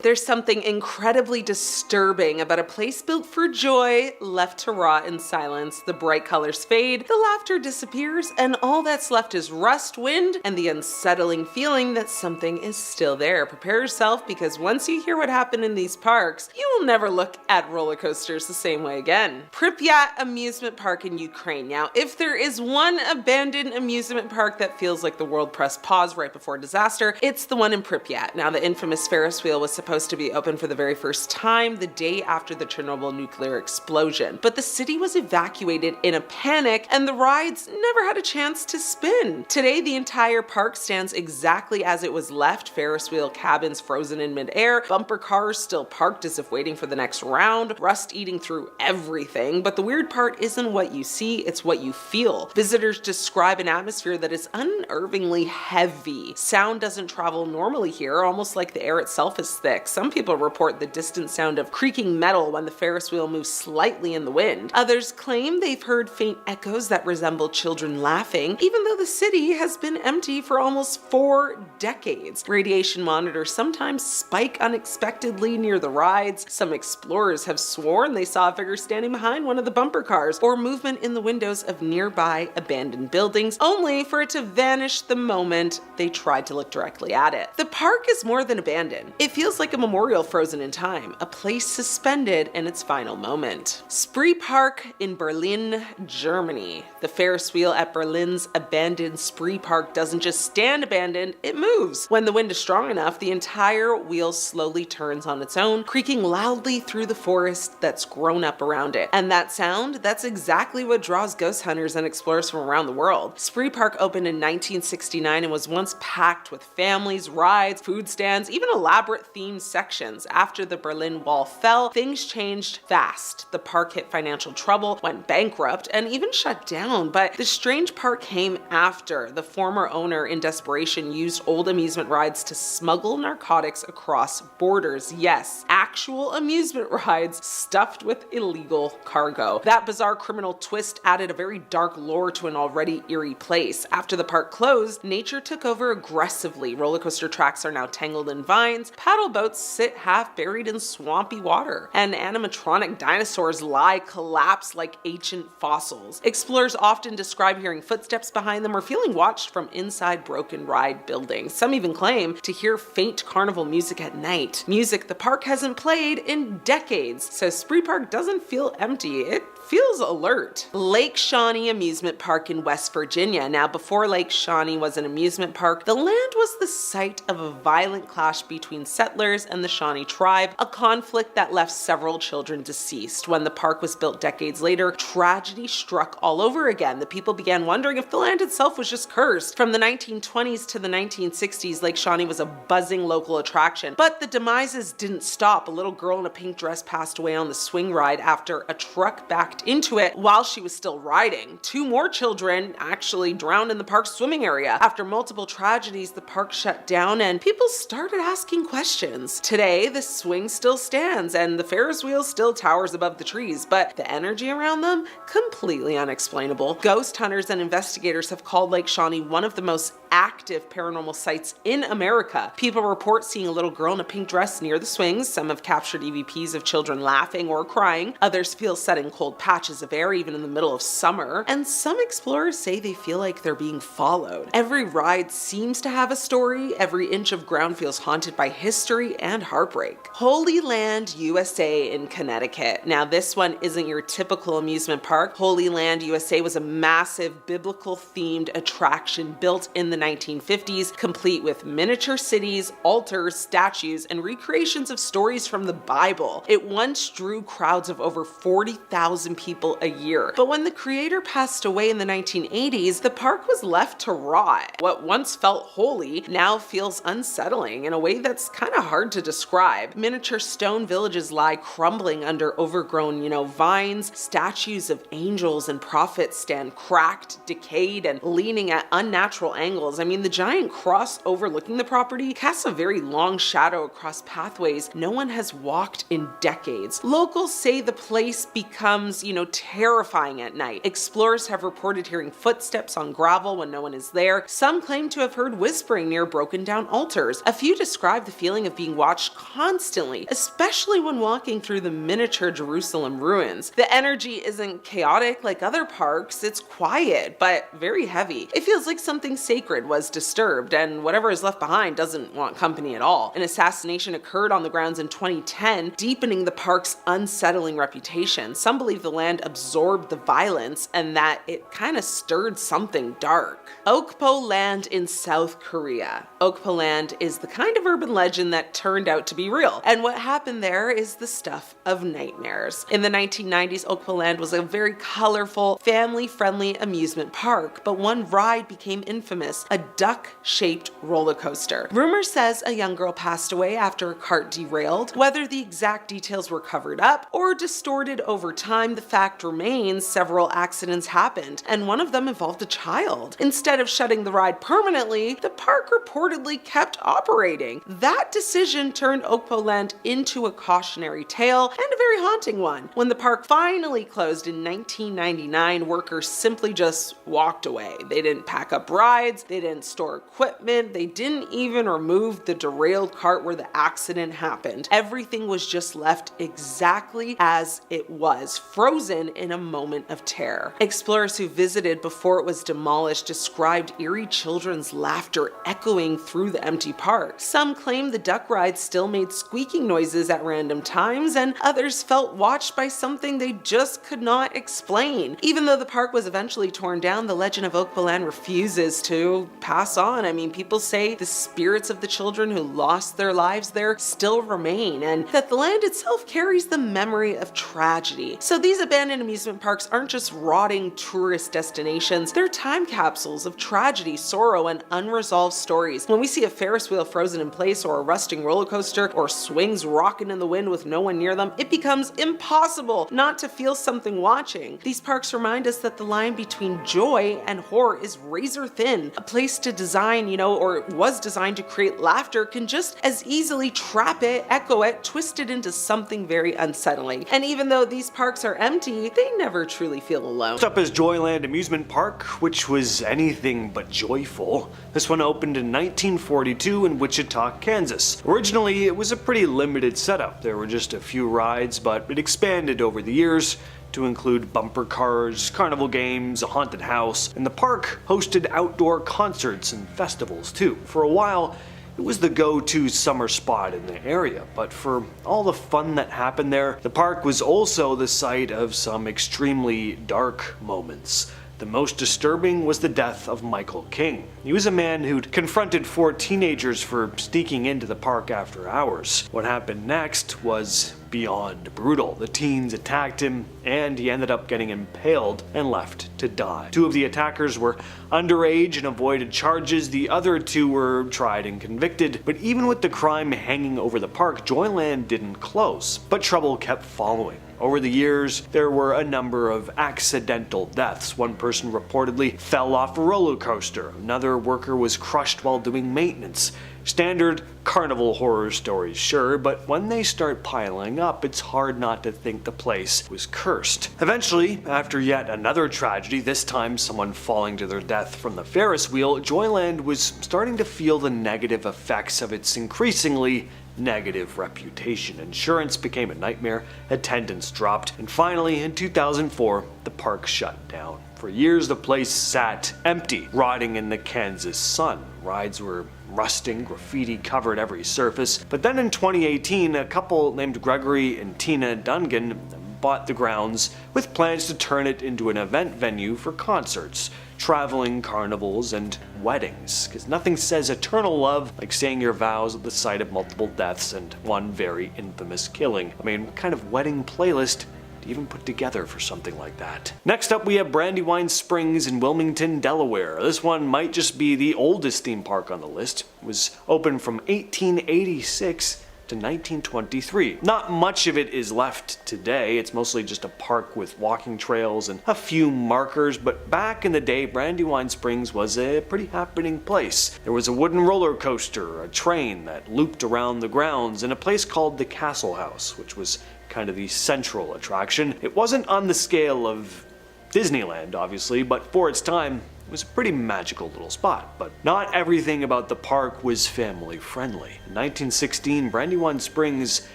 There's something incredibly disturbing about a place built for joy, left to rot in silence. The bright colors fade, the laughter disappears, and all that's left is rust, wind, and the unsettling feeling that something is still there. Prepare yourself, because once you hear what happened in these parks, you will never look at roller coasters the same way again. Pripyat Amusement Park in Ukraine. Now, if there is one abandoned amusement park that feels like the world pressed pause right before disaster, it's the one in Pripyat. Now, the infamous Ferris wheel was supposed to be open for the very first time the day after the Chernobyl nuclear explosion. But the city was evacuated in a panic, and the rides never had a chance to spin. Today, the entire park stands exactly as it was left. Ferris wheel cabins frozen in midair, bumper cars still parked as if waiting for the next round, rust eating through everything. But the weird part isn't what you see, it's what you feel. Visitors describe an atmosphere that is unnervingly heavy. Sound doesn't travel normally here, almost like the air itself is thick. Some people report the distant sound of creaking metal when the Ferris wheel moves slightly in the wind. Others claim they've heard faint echoes that resemble children laughing, even though the city has been empty for almost 4 decades. Radiation monitors sometimes spike unexpectedly near the rides. Some explorers have sworn they saw a figure standing behind one of the bumper cars, or movement in the windows of nearby abandoned buildings, only for it to vanish the moment they tried to look directly at it. The park is more than abandoned. It feels like a memorial frozen in time, a place suspended in its final moment. Spree Park in Berlin, Germany. The Ferris wheel at Berlin's abandoned Spree Park doesn't just stand abandoned, it moves. When the wind is strong enough, the entire wheel slowly turns on its own, creaking loudly through the forest that's grown up around it. And that sound, that's exactly what draws ghost hunters and explorers from around the world. Spree Park opened in 1969 and was once packed with families, rides, food stands, even elaborate themed sections. After the Berlin Wall fell, things changed fast. The park hit financial trouble, went bankrupt, and even shut down. But the strange part came after. The former owner, in desperation, used old amusement rides to smuggle narcotics across borders. Yes, actual amusement rides stuffed with illegal cargo. That bizarre criminal twist added a very dark lore to an already eerie place. After the park closed, nature took over aggressively. Roller coaster tracks are now tangled in vines, paddle boats sit half buried in swampy water, and animatronic dinosaurs lie collapsed like ancient fossils. Explorers often describe hearing footsteps behind them or feeling watched from inside broken ride buildings. Some even claim to hear faint carnival music at night. Music the park hasn't played in decades, so Spree Park doesn't feel empty. It feels alert. Lake Shawnee Amusement Park in West Virginia. Now, before Lake Shawnee was an amusement park, the land was the site of a violent clash between settlers and the Shawnee tribe, a conflict that left several children deceased. When the park was built decades later, tragedy struck all over again. The people began wondering if the land itself was just cursed. From the 1920s to the 1960s, Lake Shawnee was a buzzing local attraction, but the demises didn't stop. A little girl in a pink dress passed away on the swing ride after a truck backed into it while she was still riding. 2 more children actually drowned in the park's swimming area. After multiple tragedies, the park shut down and people started asking questions. Today, the swing still stands and the Ferris wheel still towers above the trees, but the energy around them, completely unexplainable. Ghost hunters and investigators have called Lake Shawnee one of the most active paranormal sites in America. People report seeing a little girl in a pink dress near the swings. Some have captured EVPs of children laughing or crying. Others feel set in cold patches of air even in the middle of summer. And some explorers say they feel like they're being followed. Every ride seems to have a story. Every inch of ground feels haunted by history and heartbreak. Holy Land, USA in Connecticut. Now, this one isn't your typical amusement park. Holy Land, USA was a massive biblical themed attraction built in the 1950s, complete with miniature cities, altars, statues, and recreations of stories from the Bible. It once drew crowds of over 40,000 people a year. But when the creator passed away in the 1980s, the park was left to rot. What once felt holy now feels unsettling in a way that's kind of hard to describe. Miniature stone villages lie crumbling under overgrown, vines. Statues of angels and prophets stand cracked, decayed, and leaning at unnatural angles. I mean, the giant cross overlooking the property casts a very long shadow across pathways no one has walked in decades. Locals say the place becomes becomes, terrifying at night. Explorers have reported hearing footsteps on gravel when no one is there. Some claim to have heard whispering near broken down altars. A few describe the feeling of being watched constantly, especially when walking through the miniature Jerusalem ruins. The energy isn't chaotic like other parks, it's quiet, but very heavy. It feels like something sacred was disturbed, and whatever is left behind doesn't want company at all. An assassination occurred on the grounds in 2010, deepening the park's unsettling reputation. Some believe the land absorbed the violence and that it kind of stirred something dark. Oakpo Land in South Korea. Oakpo Land is the kind of urban legend that turned out to be real, and what happened there is the stuff of nightmares. In the 1990s, Oakpo Land was a very colorful, family-friendly amusement park, but one ride became infamous, a duck-shaped roller coaster. Rumor says a young girl passed away after a cart derailed. Whether the exact details were covered up or distorted over time, the fact remains several accidents happened, and one of them involved a child. Instead of shutting the ride permanently, the park reportedly kept operating. That decision turned Oakpo Land into a cautionary tale, and a very haunting one. When the park finally closed in 1999, workers simply just walked away. They didn't pack up rides, they didn't store equipment, they didn't even remove the derailed cart where the accident happened. Everything was just left exactly as it was, frozen in a moment of terror. Explorers who visited before it was demolished described eerie children's laughter echoing through the empty park. Some claimed the duck ride still made squeaking noises at random times, and others felt watched by something they just could not explain. Even though the park was eventually torn down, the legend of Oakpo Land refuses to pass on. People say the spirits of the children who lost their lives there still remain, and that the land itself carries the memory of tragedy. So these abandoned amusement parks aren't just rotting tourist destinations, they're time capsules of tragedy, sorrow, and unresolved stories. When we see a Ferris wheel frozen in place, or a rusting roller coaster, or swings rocking in the wind with no one near them, it becomes impossible not to feel something watching. These parks remind us that the line between joy and horror is razor thin. A place to design, or was designed to create laughter, can just as easily trap it, echo it, twist it into something very unsettling. And even though these parks are empty, they never truly feel alone. Next up is Joyland Amusement Park, which was anything but joyful. This one opened in 1942 in Wichita, Kansas. Originally, it was a pretty limited setup. There were just a few rides, but it expanded over the years to include bumper cars, carnival games, a haunted house, and the park hosted outdoor concerts and festivals too. For a while, it was the go-to summer spot in the area, but for all the fun that happened there, the park was also the site of some extremely dark moments. The most disturbing was the death of Michael King. He was a man who'd confronted 4 teenagers for sneaking into the park after hours. What happened next was beyond brutal. The teens attacked him, and he ended up getting impaled and left to die. 2 of the attackers were underage and avoided charges. The other 2 were tried and convicted. But even with the crime hanging over the park, Joyland didn't close. But trouble kept following. Over the years, there were a number of accidental deaths. One person reportedly fell off a roller coaster. Another worker was crushed while doing maintenance. Standard carnival horror stories, sure, but when they start piling up, it's hard not to think the place was cursed. Eventually, after yet another tragedy, this time someone falling to their death from the Ferris wheel, Joyland was starting to feel the negative effects of its increasingly negative reputation. Insurance became a nightmare, attendance dropped, and finally, in 2004, the park shut down. For years, the place sat empty, rotting in the Kansas sun. Rides were rusting, graffiti covered every surface. But then in 2018, a couple named Gregory and Tina Dungan bought the grounds with plans to turn it into an event venue for concerts, traveling carnivals, and weddings. Because nothing says eternal love like saying your vows at the sight of multiple deaths and one very infamous killing. What kind of wedding playlist do you even put together for something like that? Next up, we have Brandywine Springs in Wilmington, Delaware. This one might just be the oldest theme park on the list. It was open from 1886 to 1923. Not much of it is left today. It's mostly just a park with walking trails and a few markers, but back in the day, Brandywine Springs was a pretty happening place. There was a wooden roller coaster, a train that looped around the grounds, and a place called the Castle House, which was kind of the central attraction. It wasn't on the scale of Disneyland, obviously, but for its time, it was a pretty magical little spot. But not everything about the park was family friendly. In 1916, Brandywine Springs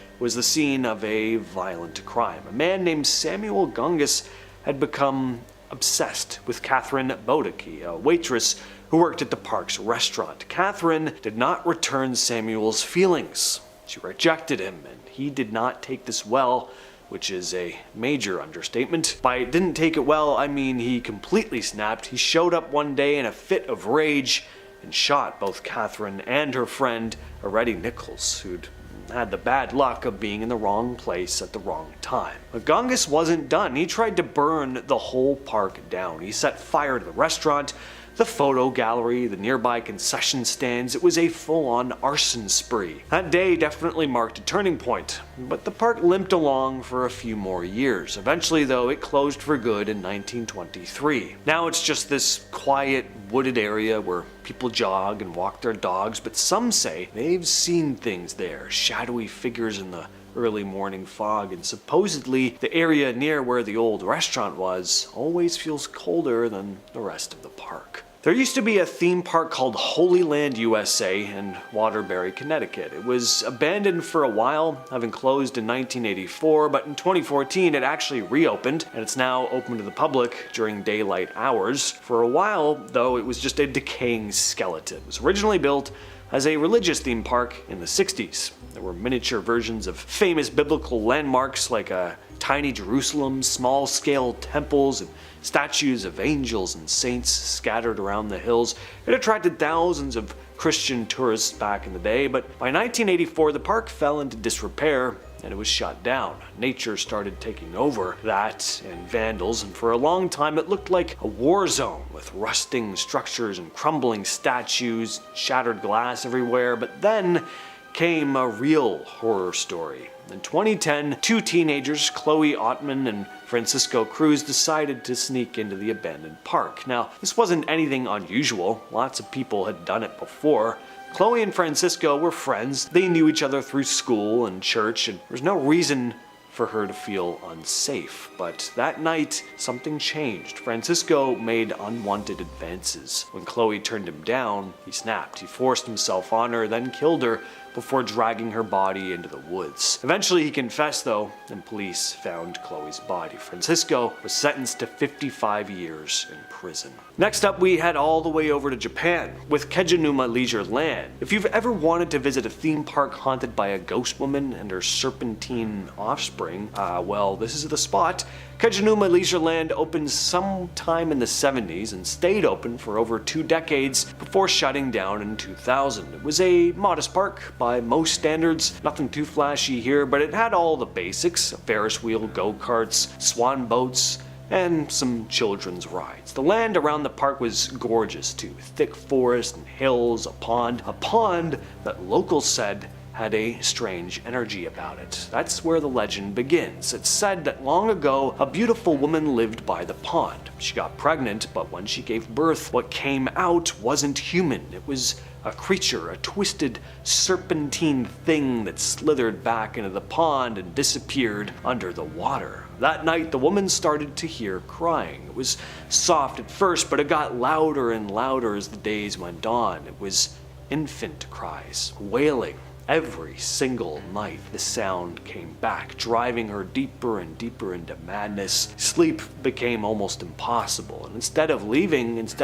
was the scene of a violent crime. A man named Samuel Gungus had become obsessed with Catherine Bodeke, a waitress who worked at the park's restaurant. Catherine did not return Samuel's feelings. She rejected him, and he did not take this well, which is a major understatement. By didn't take it well, I mean he completely snapped. He showed up one day in a fit of rage and shot both Catherine and her friend, Aretty Nichols, who'd had the bad luck of being in the wrong place at the wrong time. But Gungus wasn't done. He tried to burn the whole park down. He set fire to the restaurant, the photo gallery, the nearby concession stands. It was a full-on arson spree. That day definitely marked a turning point, but the park limped along for a few more years. Eventually, though, it closed for good in 1923. Now it's just this quiet, wooded area where people jog and walk their dogs, but some say they've seen things there, shadowy figures in the early morning fog, and supposedly the area near where the old restaurant was always feels colder than the rest of the park. There used to be a theme park called Holy Land USA in Waterbury, Connecticut. It was abandoned for a while, having closed in 1984, but in 2014 it actually reopened, and it's now open to the public during daylight hours. For a while, though, it was just a decaying skeleton. It was originally built as a religious theme park in the 60s. There were miniature versions of famous biblical landmarks like a tiny Jerusalem, small-scale temples, and statues of angels and saints scattered around the hills. It attracted thousands of Christian tourists back in the day, but by 1984 the park fell into disrepair and it was shut down. Nature started taking over that and vandals, and for a long time it looked like a war zone with rusting structures and crumbling statues, shattered glass everywhere. But then came a real horror story. In 2010, two teenagers, Chloe Ottman and Francisco Cruz, decided to sneak into the abandoned park. Now, this wasn't anything unusual. Lots of people had done it before. Chloe and Francisco were friends. They knew each other through school and church, and there's no reason for her to feel unsafe. But that night, something changed. Francisco made unwanted advances. When Chloe turned him down, he snapped. He forced himself on her, then killed her before dragging her body into the woods. Eventually he confessed though, and police found Chloe's body. Francisco was sentenced to 55 years in prison. Next up, we head all the way over to Japan with Kojunuma Leisure Land. If you've ever wanted to visit a theme park haunted by a ghost woman and her serpentine offspring, well, this is the spot. Kojunuma Leisure Land opened sometime in the 70s and stayed open for over 2 decades before shutting down in 2000. It was a modest park by most standards, nothing too flashy here, but it had all the basics: a Ferris wheel, go-karts, swan boats, and some children's rides. The land around the park was gorgeous too. Thick forest and hills, a pond that locals said had a strange energy about it. That's where the legend begins. It's said that long ago, a beautiful woman lived by the pond. She got pregnant, but when she gave birth, what came out wasn't human. It was a creature, a twisted serpentine thing that slithered back into the pond and disappeared under the water. That night, the woman started to hear crying. It was soft at first, but it got louder and louder as the days went on. It was infant cries, wailing. Every single night, the sound came back, driving her deeper and deeper into madness. Sleep became almost impossible, and instead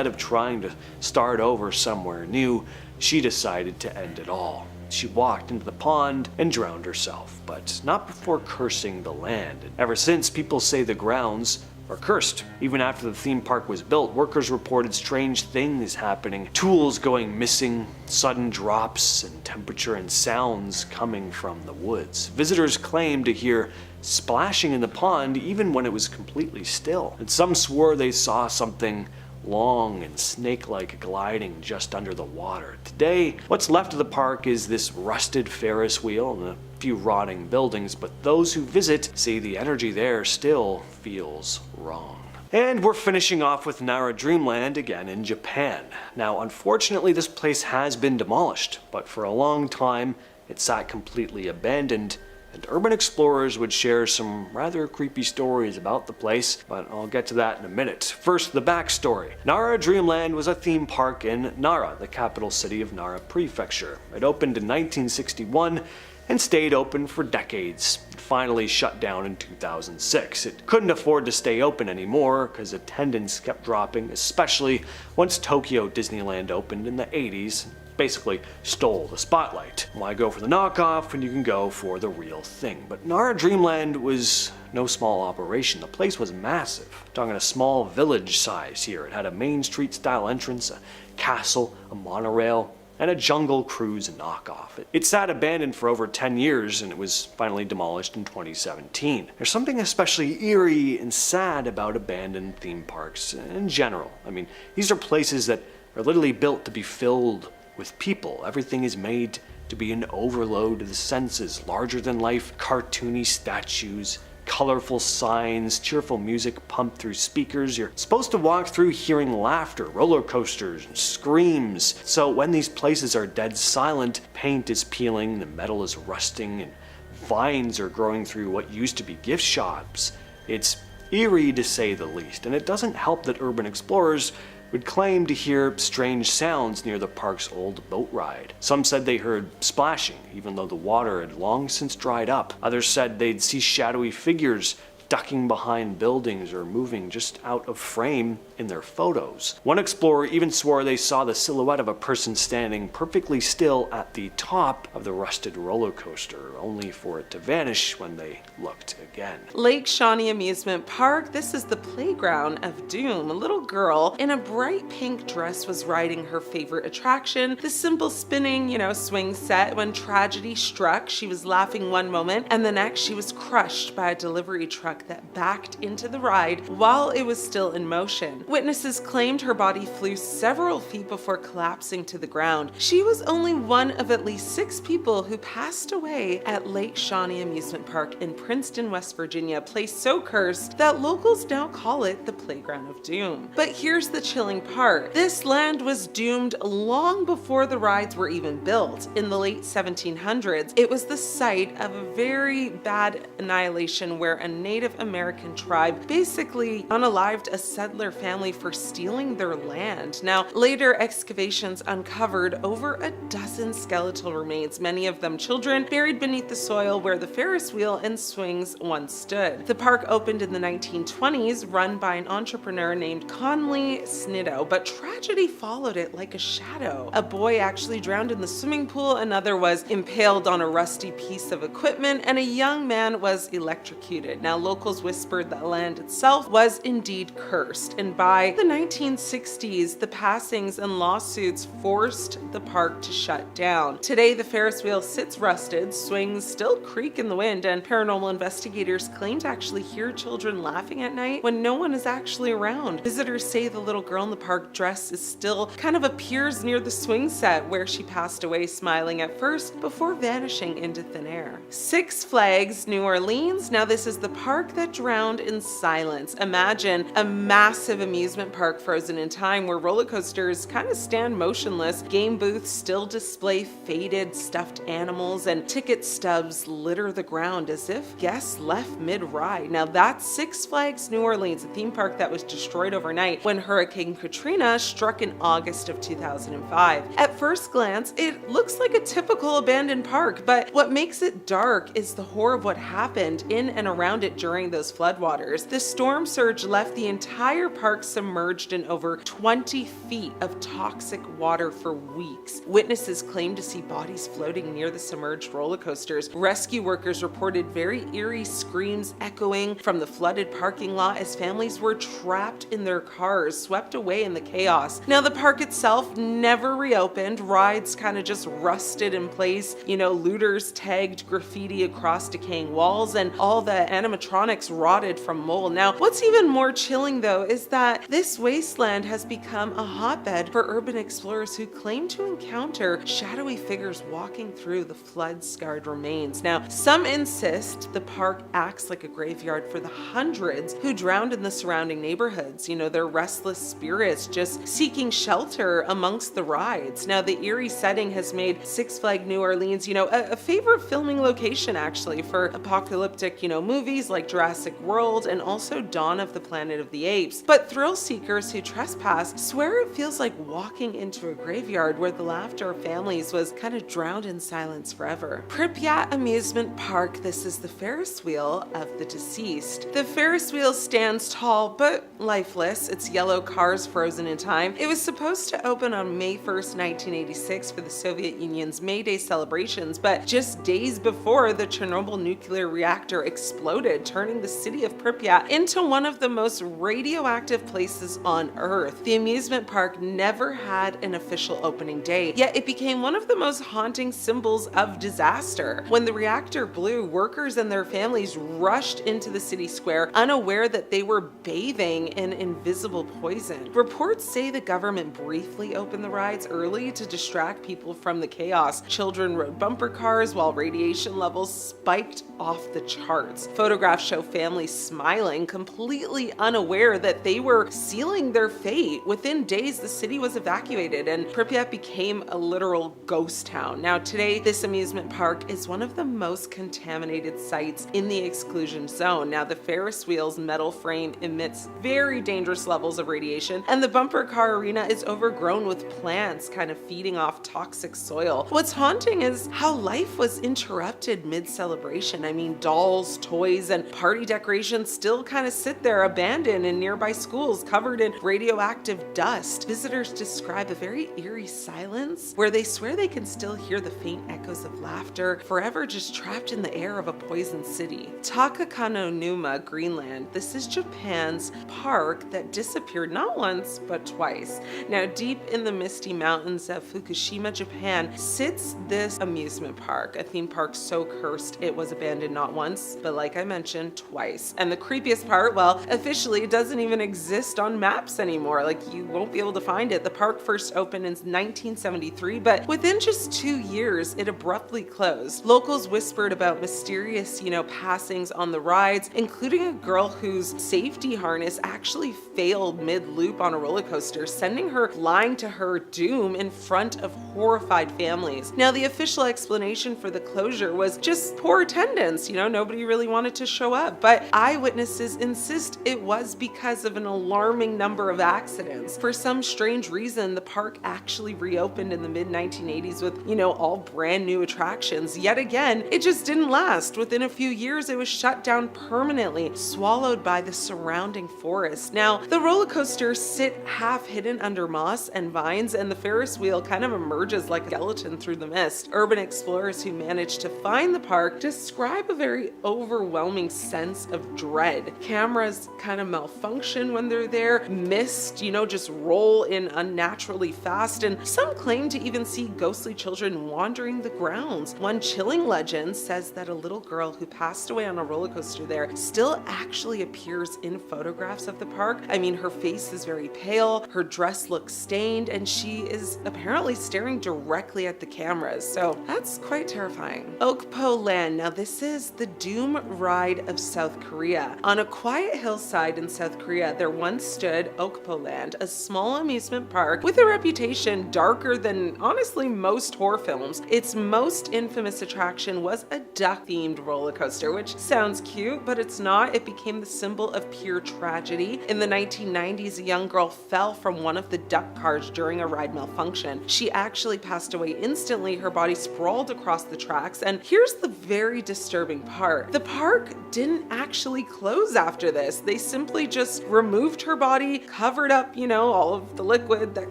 of trying to start over somewhere new, she decided to end it all. She walked into the pond and drowned herself, but not before cursing the land. And ever since, people say the grounds are cursed. Even after the theme park was built, workers reported strange things happening. Tools going missing, sudden drops in temperature, and sounds coming from the woods. Visitors claimed to hear splashing in the pond even when it was completely still. And some swore they saw something long and snake-like gliding just under the water. Today, what's left of the park is this rusted Ferris wheel and a few rotting buildings, but those who visit say the energy there still feels wrong. And we're finishing off with Nara Dreamland again in Japan. Now, unfortunately, this place has been demolished, but for a long time, it sat completely abandoned, and urban explorers would share some rather creepy stories about the place, but I'll get to that in a minute. First, the backstory. Nara Dreamland was a theme park in Nara, the capital city of Nara Prefecture. It opened in 1961 and stayed open for decades. It finally shut down in 2006. It couldn't afford to stay open anymore because attendance kept dropping, especially once Tokyo Disneyland opened in the 80s. Basically stole the spotlight. Why go for the knockoff when you can go for the real thing? But Nara Dreamland was no small operation. The place was massive. I'm talking a small village size here. It had a Main Street style entrance, a castle, a monorail, and a Jungle Cruise knockoff. It sat abandoned for over 10 years and it was finally demolished in 2017. There's something especially eerie and sad about abandoned theme parks in general. I mean, these are places that are literally built to be filled with people. Everything is made to be an overload of the senses, larger than life, cartoony statues, colorful signs, cheerful music pumped through speakers. You're supposed to walk through hearing laughter, roller coasters, and screams. So when these places are dead silent, paint is peeling, the metal is rusting, and vines are growing through what used to be gift shops. It's eerie to say the least, and it doesn't help that urban explorers would claim to hear strange sounds near the park's old boat ride. Some said they heard splashing, even though the water had long since dried up. Others said they'd see shadowy figures ducking behind buildings or moving just out of frame in their photos. One explorer even swore they saw the silhouette of a person standing perfectly still at the top of the rusted roller coaster, only for it to vanish when they looked again. Lake Shawnee Amusement Park, this is the playground of doom. A little girl in a bright pink dress was riding her favorite attraction, the simple spinning, swing set. When tragedy struck, she was laughing one moment, and the next she was crushed by a delivery truck that backed into the ride while it was still in motion. Witnesses claimed her body flew several feet before collapsing to the ground. She was only one of at least 6 people who passed away at Lake Shawnee Amusement Park in Princeton, West Virginia, a place so cursed that locals now call it the Playground of Doom. But here's the chilling part. This land was doomed long before the rides were even built. In the late 1700s, it was the site of a very bad annihilation where a Native American tribe basically unalived a settler family for stealing their land. Now, later excavations uncovered over a dozen skeletal remains, many of them children, buried beneath the soil where the Ferris wheel and swings once stood. The park opened in the 1920s, run by an entrepreneur named Conley Snidow, but tragedy followed it like a shadow. A boy actually drowned in the swimming pool, another was impaled on a rusty piece of equipment, and a young man was electrocuted. Now, locals whispered that land itself was indeed cursed, and by the 1960s, the passings and lawsuits forced the park to shut down. Today, the Ferris wheel sits rusted, swings still creak in the wind, and paranormal investigators claim to actually hear children laughing at night when no one is actually around. Visitors say the little girl in the park dress is still kind of appears near the swing set where she passed away, smiling at first before vanishing into thin air. Six Flags New Orleans. Now, this is the park that drowned in silence. Imagine a massive amusement park frozen in time where roller coasters kind of stand motionless, game booths still display faded stuffed animals, and ticket stubs litter the ground as if guests left mid-ride. Now, that's Six Flags New Orleans, a theme park that was destroyed overnight when Hurricane Katrina struck in August of 2005. At first glance, it looks like a typical abandoned park, but what makes it dark is the horror of what happened in and around it during those floodwaters. The storm surge left the entire park submerged in over 20 feet of toxic water for weeks. Witnesses claimed to see bodies floating near the submerged roller coasters. Rescue workers reported very eerie screams echoing from the flooded parking lot as families were trapped in their cars, swept away in the chaos. Now, the park itself never reopened. Rides kind of just rusted in place. Looters tagged graffiti across decaying walls, and all the animatronics animatronics rotted from mold. Now, what's even more chilling though is that this wasteland has become a hotbed for urban explorers who claim to encounter shadowy figures walking through the flood-scarred remains. Now, some insist the park acts like a graveyard for the hundreds who drowned in the surrounding neighborhoods. Their restless spirits just seeking shelter amongst the rides. Now, the eerie setting has made Six Flags New Orleans, a favorite filming location actually for apocalyptic, movies like Jurassic World and also Dawn of the Planet of the Apes. But thrill seekers who trespass swear it feels like walking into a graveyard where the laughter of families was kind of drowned in silence forever. Pripyat Amusement Park, this is the Ferris wheel of the deceased. The Ferris wheel stands tall but lifeless, its yellow cars frozen in time. It was supposed to open on May 1st, 1986 for the Soviet Union's May Day celebrations, but just days before, the Chernobyl nuclear reactor exploded, turning the city of Pripyat into one of the most radioactive places on Earth. The amusement park never had an official opening day, yet it became one of the most haunting symbols of disaster. When the reactor blew, workers and their families rushed into the city square, unaware that they were bathing in invisible poison. Reports say the government briefly opened the rides early to distract people from the chaos. Children rode bumper cars while radiation levels spiked off the charts. Photographs show families smiling, completely unaware that they were sealing their fate. Within days, the city was evacuated and Pripyat became a literal ghost town. Now, today, this amusement park is one of the most contaminated sites in the exclusion zone. Now, the Ferris wheel's metal frame emits very dangerous levels of radiation, and the bumper car arena is overgrown with plants kind of feeding off toxic soil. What's haunting is how life was interrupted mid-celebration. I mean, dolls, toys, and party decorations still kind of sit there abandoned in nearby schools covered in radioactive dust. Visitors describe a very eerie silence where they swear they can still hear the faint echoes of laughter, forever just trapped in the air of a poisoned city. Kojunuma, Greenland. This is Japan's park that disappeared not once, but twice. Now, deep in the misty mountains of Fukushima, Japan, sits this amusement park, a theme park so cursed it was abandoned not once, but like I mentioned, twice. And the creepiest part, well, officially it doesn't even exist on maps anymore. Like, you won't be able to find it. The park first opened in 1973, but within just 2 years, it abruptly closed. Locals whispered about mysterious, passings on the rides, including a girl whose safety harness actually failed mid-loop on a roller coaster, sending her flying to her doom in front of horrified families. Now, the official explanation for the closure was just poor attendance. Nobody really wanted to show up, but eyewitnesses insist it was because of an alarming number of accidents. For some strange reason, the park actually reopened in the mid-1980s with, all brand new attractions. Yet again, it just didn't last. Within a few years, it was shut down permanently, swallowed by the surrounding forest. Now, the roller coasters sit half hidden under moss and vines, and the Ferris wheel kind of emerges like a skeleton through the mist. Urban explorers who managed to find the park describe a very overwhelming sense of dread. Cameras kind of malfunction when they're there, mist, just roll in unnaturally fast, and some claim to even see ghostly children wandering the grounds. One chilling legend says that a little girl who passed away on a roller coaster there still actually appears in photographs of the park. I mean, her face is very pale, her dress looks stained, and she is apparently staring directly at the cameras. So that's quite terrifying. Oakpo Land. Now, this is the doom ride of South Korea. On a quiet hillside in South Korea, there once stood Oakpo Land, a small amusement park with a reputation darker than honestly most horror films. Its most infamous attraction was a duck-themed roller coaster, which sounds cute, but it's not. It became the symbol of pure tragedy. In the 1990s, a young girl fell from one of the duck cars during a ride malfunction. She actually passed away instantly. Her body sprawled across the tracks, and here's the very disturbing part. The park didn't actually close after this. They simply just removed her body, covered up, all of the liquid that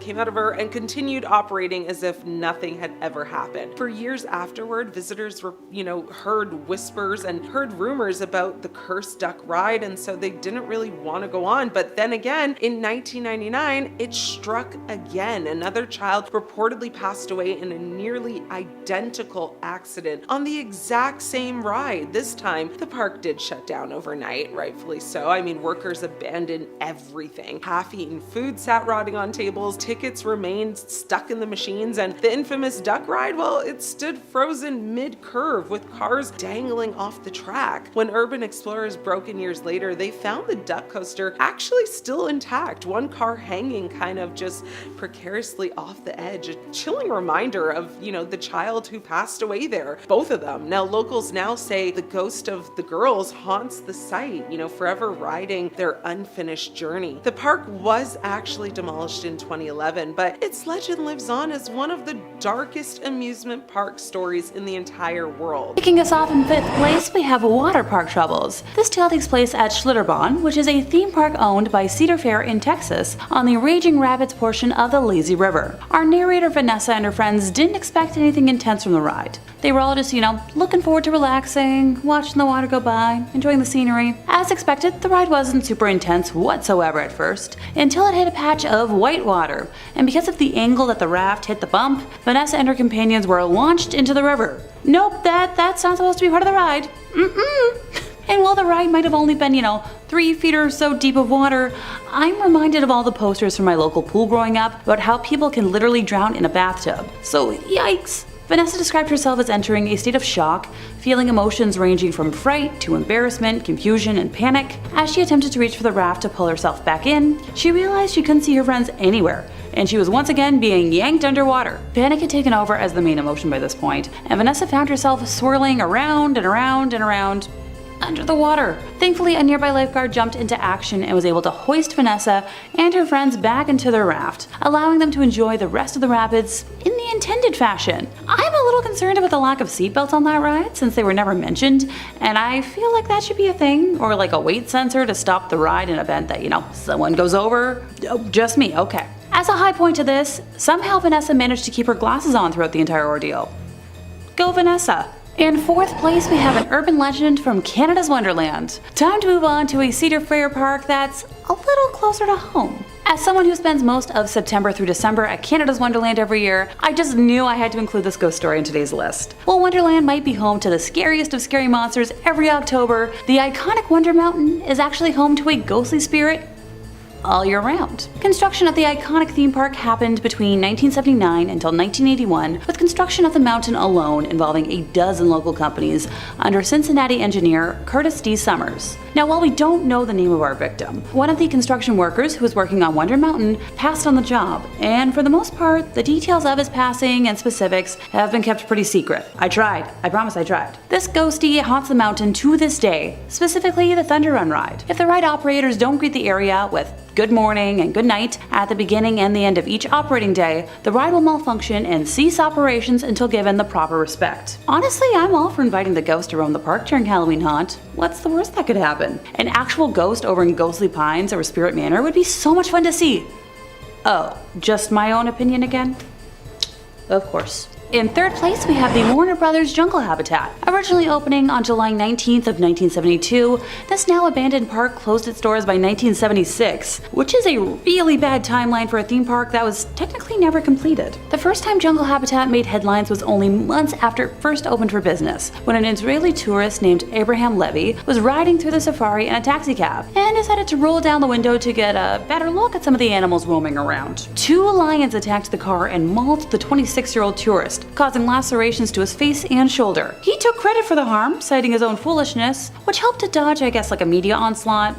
came out of her, and continued operating as if nothing had ever happened. For years afterward, visitors were, heard whispers and heard rumors about the cursed duck ride, and so they didn't really want to go on. But then again, in 1999, it struck again. Another child reportedly passed away in a nearly identical accident on the exact same ride. This time, the park did did shut down overnight, rightfully so. I mean, workers abandoned everything. Half-eaten food sat rotting on tables, tickets remained stuck in the machines, and the infamous duck ride, well, it stood frozen mid-curve with cars dangling off the track. When urban explorers broke in years later, they found the duck coaster actually still intact, one car hanging kind of just precariously off the edge. A chilling reminder of, the child who passed away there, both of them. Now, locals now say the ghost of the girls haunts the site, forever riding their unfinished journey. The park was actually demolished in 2011, but its legend lives on as one of the darkest amusement park stories in the entire world. Kicking us off in 5th place, we have water park troubles. This tale takes place at Schlitterbahn, which is a theme park owned by Cedar Fair in Texas on the Raging Rapids portion of the Lazy River. Our narrator Vanessa and her friends didn't expect anything intense from the ride. They were all just, looking forward to relaxing, watching the water go by, enjoying the scenery. As expected, the ride wasn't super intense whatsoever at first, until it hit a patch of white water, and because of the angle that the raft hit the bump, Vanessa and her companions were launched into the river. Nope, that's not supposed to be part of the ride. And while the ride might have only been, 3 feet or so deep of water, I'm reminded of all the posters from my local pool growing up about how people can literally drown in a bathtub. So yikes! Vanessa described herself as entering a state of shock, feeling emotions ranging from fright to embarrassment, confusion, and panic. As she attempted to reach for the raft to pull herself back in, she realized she couldn't see her friends anywhere, and she was once again being yanked underwater. Panic had taken over as the main emotion by this point, and Vanessa found herself swirling around and around and around under the water. Thankfully, a nearby lifeguard jumped into action and was able to hoist Vanessa and her friends back into their raft, allowing them to enjoy the rest of the rapids in the intended fashion. I'm a little concerned about the lack of seatbelts on that ride since they were never mentioned, and I feel like that should be a thing, or like a weight sensor to stop the ride in event that, someone goes over. Oh, just me, okay. As a high point to this, somehow Vanessa managed to keep her glasses on throughout the entire ordeal. Go Vanessa! In 4th place, we have an urban legend from Canada's Wonderland. Time to move on to a Cedar Fair park that's a little closer to home. As someone who spends most of September through December at Canada's Wonderland every year, I just knew I had to include this ghost story in today's list. While Wonderland might be home to the scariest of scary monsters every October, the iconic Wonder Mountain is actually home to a ghostly spirit all year round. Construction of the iconic theme park happened between 1979 until 1981, with construction of the mountain alone involving a dozen local companies under Cincinnati engineer Curtis D. Summers. Now, while we don't know the name of our victim, one of the construction workers who was working on Wonder Mountain passed on the job, and for the most part, the details of his passing and specifics have been kept pretty secret. I tried. I promise I tried. This ghostie haunts the mountain to this day, specifically the Thunder Run ride. If the ride operators don't greet the area with good morning and good night at the beginning and the end of each operating day, the ride will malfunction and cease operations until given the proper respect. Honestly, I'm all for inviting the ghost to roam the park during Halloween haunt. What's the worst that could happen? An actual ghost over in Ghostly Pines or Spirit Manor would be so much fun to see. Oh, just my own opinion again? Of course. In 3rd place, we have the Warner Brothers Jungle Habitat. Originally opening on July 19th of 1972, this now abandoned park closed its doors by 1976, which is a really bad timeline for a theme park that was technically never completed. The first time Jungle Habitat made headlines was only months after it first opened for business, when an Israeli tourist named Abraham Levy was riding through the safari in a taxicab and decided to roll down the window to get a better look at some of the animals roaming around. 2 lions attacked the car and mauled the 26-year-old tourist, causing lacerations to his face and shoulder. He took credit for the harm, citing his own foolishness, which helped to dodge, like a media onslaught.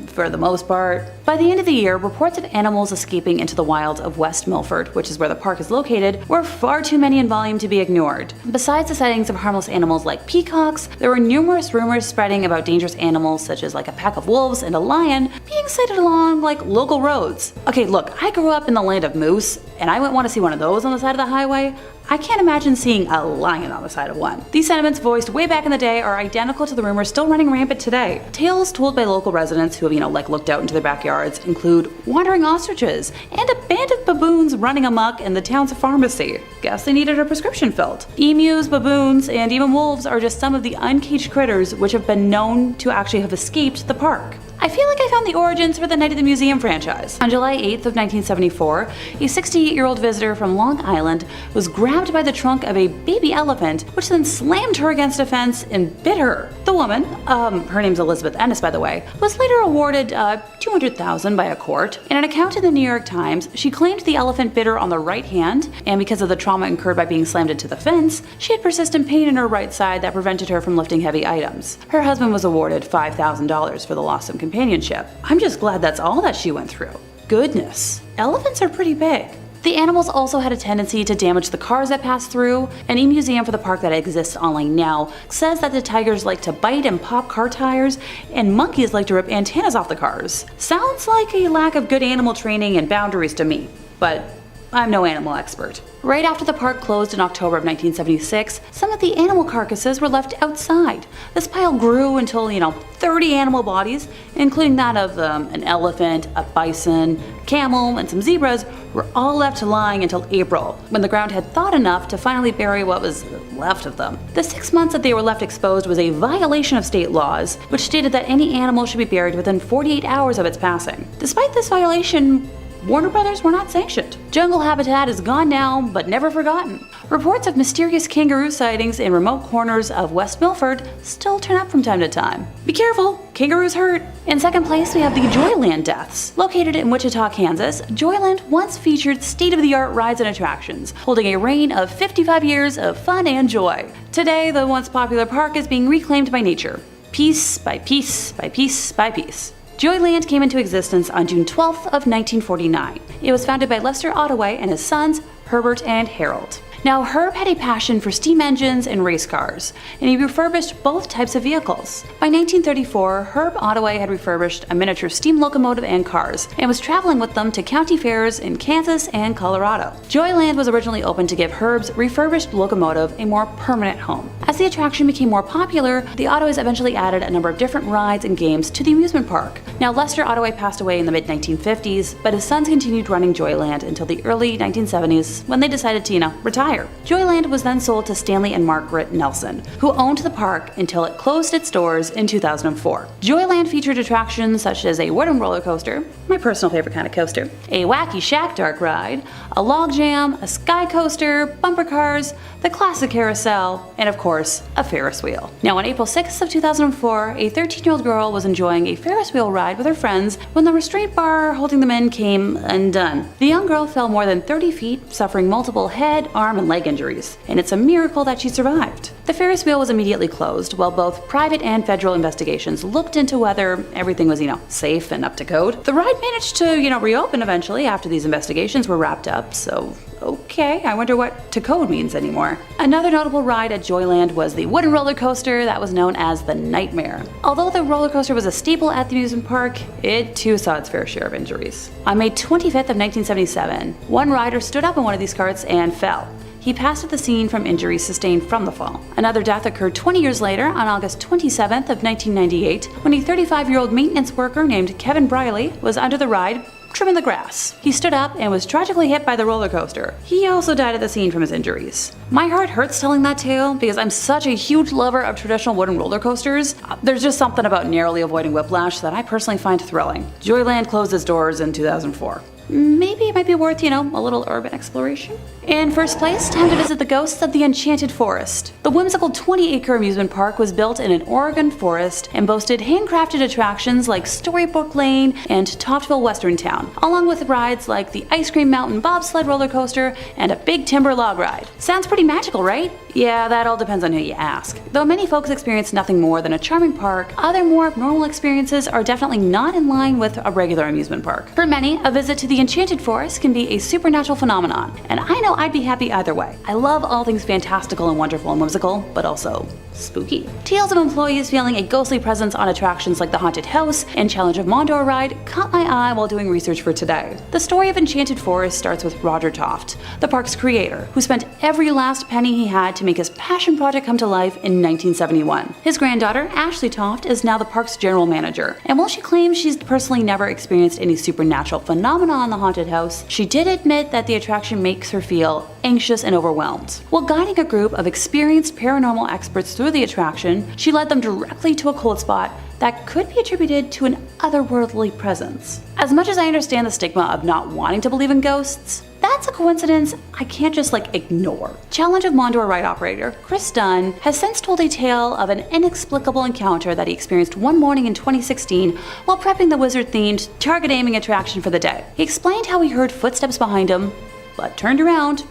For the most part. By the end of the year, reports of animals escaping into the wilds of West Milford, which is where the park is located, were far too many in volume to be ignored. Besides the sightings of harmless animals like peacocks, there were numerous rumors spreading about dangerous animals such as a pack of wolves and a lion being sighted along local roads. Okay, look, I grew up in the land of moose, and I wouldn't want to see one of those on the side of the highway. I can't imagine seeing a lion on the side of one. These sentiments voiced way back in the day are identical to the rumors still running rampant today. Tales told by local residents who have, looked out into their backyards include wandering ostriches and a band of baboons running amok in the town's pharmacy. Guess they needed a prescription filled. Emus, baboons, and even wolves are just some of the uncaged critters which have been known to actually have escaped the park. I feel like I found the origins for the Night at the Museum franchise. On July 8th of 1974, a 68-year-old visitor from Long Island was grabbed by the trunk of a baby elephant, which then slammed her against a fence and bit her. The woman, her name's Elizabeth Ennis by the way, was later awarded $200,000 by a court. In an account in the New York Times, she claimed the elephant bit her on the right hand, and because of the trauma incurred by being slammed into the fence, she had persistent pain in her right side that prevented her from lifting heavy items. Her husband was awarded $5,000 for the loss of companionship. I'm just glad that's all that she went through. Goodness, elephants are pretty big. The animals also had a tendency to damage the cars that passed through. An e-museum for the park that exists online now says that the tigers like to bite and pop car tires, and monkeys like to rip antennas off the cars. Sounds like a lack of good animal training and boundaries to me, but I'm no animal expert. Right after the park closed in October of 1976, some of the animal carcasses were left outside. This pile grew until, 30 animal bodies, including that of an elephant, a bison, camel, and some zebras, were all left lying until April, when the ground had thawed enough to finally bury what was left of them. The 6 months that they were left exposed was a violation of state laws, which stated that any animal should be buried within 48 hours of its passing. Despite this violation, Warner Brothers were not sanctioned. Jungle habitat is gone now, but never forgotten. Reports of mysterious kangaroo sightings in remote corners of West Milford still turn up from time to time. Be careful, kangaroos hurt. In second place, we have the Joyland deaths. Located in Wichita, Kansas, Joyland once featured state-of-the-art rides and attractions, holding a reign of 55 years of fun and joy. Today, the once popular park is being reclaimed by nature, piece by piece by piece by piece. Joyland came into existence on June 12th of 1949. It was founded by Lester Ottaway and his sons, Herbert and Harold. Now, Herb had a passion for steam engines and race cars, and he refurbished both types of vehicles. By 1934, Herb Ottaway had refurbished a miniature steam locomotive and cars, and was traveling with them to county fairs in Kansas and Colorado. Joyland was originally opened to give Herb's refurbished locomotive a more permanent home. As the attraction became more popular, the Ottoways eventually added a number of different rides and games to the amusement park. Now, Lester Ottaway passed away in the mid-1950s, but his sons continued running Joyland until the early 1970s, when they decided to, retire. Joyland was then sold to Stanley and Margaret Nelson, who owned the park until it closed its doors in 2004. Joyland featured attractions such as a wooden roller coaster, my personal favorite kind of coaster, a wacky Shack Dark ride, a log jam, a sky coaster, bumper cars, the classic carousel, and of course, a Ferris wheel. Now, on April 6th of 2004, a 13-year-old girl was enjoying a Ferris wheel ride with her friends when the restraint bar holding them in came undone. The young girl fell more than 30 feet, suffering multiple head, arm, and leg injuries, and it's a miracle that she survived. The Ferris wheel was immediately closed, while both private and federal investigations looked into whether everything was, safe and up to code. The ride managed to, reopen eventually after these investigations were wrapped up, so okay, I wonder what to code means anymore. Another notable ride at Joyland was the wooden roller coaster that was known as the Nightmare. Although the roller coaster was a staple at the amusement park, it too saw its fair share of injuries. On May 25th of 1977, one rider stood up in one of these carts and fell. He passed at the scene from injuries sustained from the fall. Another death occurred 20 years later on August 27th of 1998 when a 35-year-old maintenance worker named Kevin Briley was under the ride trimming the grass. He stood up and was tragically hit by the roller coaster. He also died at the scene from his injuries. My heart hurts telling that tale because I'm such a huge lover of traditional wooden roller coasters. There's just something about narrowly avoiding whiplash that I personally find thrilling. Joyland closed its doors in 2004. Maybe it might be worth, a little urban exploration. In first place, time to visit the ghosts of the Enchanted Forest. The whimsical 20-acre amusement park was built in an Oregon forest and boasted handcrafted attractions like Storybook Lane and Toftville Western Town, along with rides like the Ice Cream Mountain bobsled roller coaster and a big timber log ride. Sounds pretty magical, right? Yeah, that all depends on who you ask. Though many folks experience nothing more than a charming park, other more abnormal experiences are definitely not in line with a regular amusement park. For many, a visit to the Enchanted Forest can be a supernatural phenomenon, and I know I'd be happy either way. I love all things fantastical and wonderful and whimsical, but also spooky. Tales of employees feeling a ghostly presence on attractions like the Haunted House and Challenge of Mondor ride caught my eye while doing research for today. The story of Enchanted Forest starts with Roger Toft, the park's creator, who spent every last penny he had to make his passion project come to life in 1971. His granddaughter, Ashley Toft, is now the park's general manager, and while she claims she's personally never experienced any supernatural phenomena on the Haunted House, she did admit that the attraction makes her feel anxious and overwhelmed. While guiding a group of experienced paranormal experts through through the attraction, she led them directly to a cold spot that could be attributed to an otherworldly presence. As much as I understand the stigma of not wanting to believe in ghosts, that's a coincidence I can't just ignore. Challenge of Mondor ride operator Chris Dunn has since told a tale of an inexplicable encounter that he experienced one morning in 2016 while prepping the wizard-themed target aiming attraction for the day. He explained how he heard footsteps behind him, but turned around.